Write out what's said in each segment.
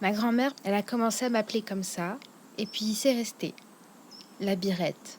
Ma grand-mère, elle a commencé à m'appeler comme ça, et puis c'est resté, la Birette.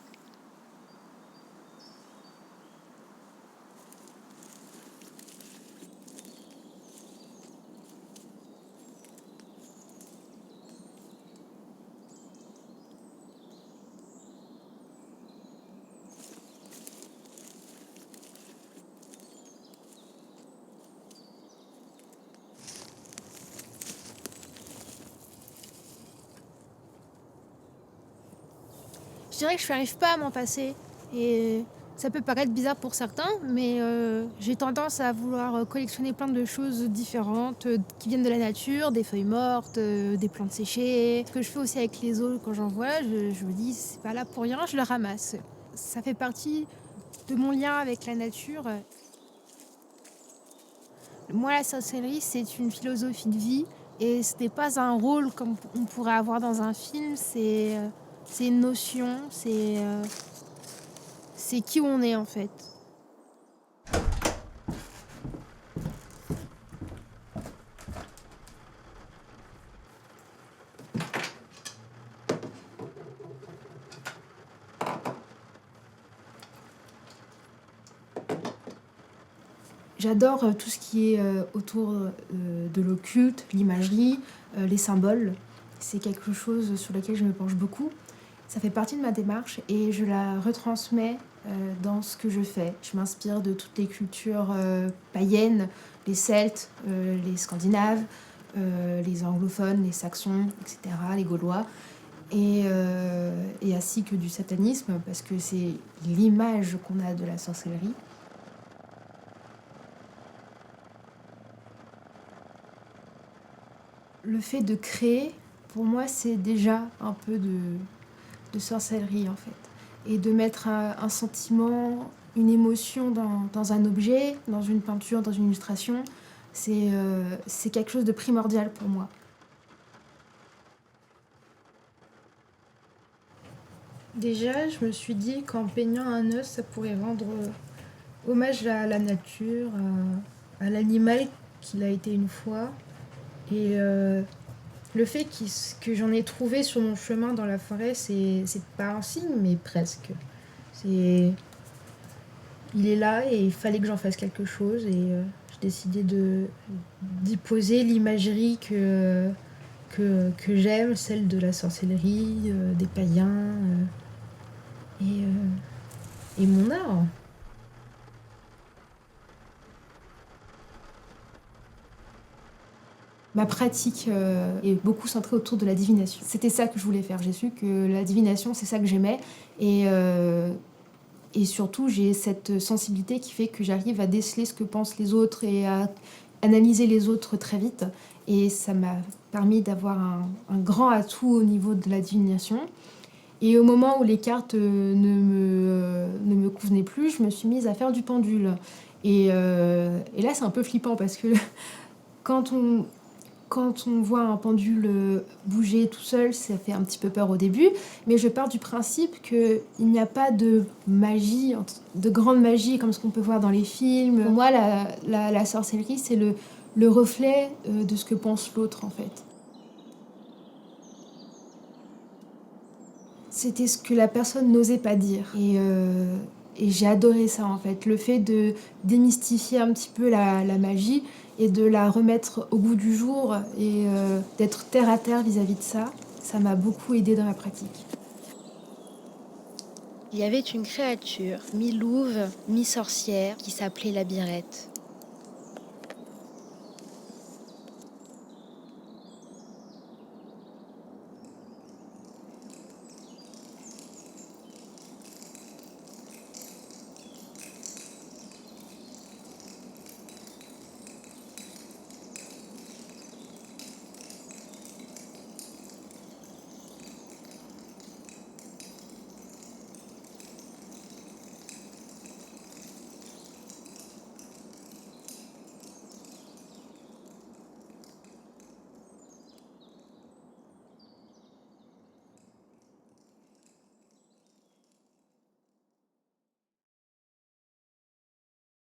Je dirais que je n'arrive pas à m'en passer. Et ça peut paraître bizarre pour certains, mais j'ai tendance à vouloir collectionner plein de choses différentes qui viennent de la nature, des feuilles mortes, des plantes séchées. Ce que je fais aussi avec les os quand j'en vois, je me dis c'est pas là pour rien, je le ramasse. Ça fait partie de mon lien avec la nature. Moi, la sorcellerie, c'est une philosophie de vie et ce n'est pas un rôle comme on pourrait avoir dans un film, c'est une notion, c'est qui on est en fait. J'adore tout ce qui est autour de l'occulte, l'imagerie, les symboles. C'est quelque chose sur lequel je me penche beaucoup. Ça fait partie de ma démarche et je la retransmets dans ce que je fais. Je m'inspire de toutes les cultures païennes, les Celtes, les Scandinaves, les anglophones, les Saxons, etc., les Gaulois. Et ainsi que du satanisme, parce que c'est l'image qu'on a de la sorcellerie. Le fait de créer, pour moi, c'est déjà un peu de sorcellerie, en fait. Et de mettre un sentiment, une émotion dans un objet, dans une peinture, dans une illustration, c'est quelque chose de primordial pour moi. Déjà, je me suis dit qu'en peignant un œuf, ça pourrait rendre hommage à la nature, à l'animal qu'il a été une fois. Et le fait que j'en ai trouvé sur mon chemin dans la forêt, c'est pas un signe, mais presque. C'est, il est là et il fallait que j'en fasse quelque chose et j'ai décidé d'y poser l'imagerie que j'aime, celle de la sorcellerie, des païens et mon art. Ma pratique est beaucoup centrée autour de la divination. C'était ça que je voulais faire. J'ai su que la divination, c'est ça que j'aimais. Et surtout, j'ai cette sensibilité qui fait que j'arrive à déceler ce que pensent les autres et à analyser les autres très vite. Et ça m'a permis d'avoir un grand atout au niveau de la divination. Et au moment où les cartes ne me convenaient plus, je me suis mise à faire du pendule. Et là, c'est un peu flippant parce que quand on, quand on voit un pendule bouger tout seul, ça fait un petit peu peur au début, mais je pars du principe qu'il n'y a pas de magie, de grande magie comme ce qu'on peut voir dans les films. Pour moi, la sorcellerie, c'est le reflet de ce que pense l'autre, en fait. C'était ce que la personne n'osait pas dire. Et j'ai adoré ça, en fait. Le fait de démystifier un petit peu la magie et de la remettre au goût du jour et d'être terre à terre vis-à-vis de ça, ça m'a beaucoup aidée dans ma pratique. Il y avait une créature, mi-louve, mi-sorcière, qui s'appelait la Birette.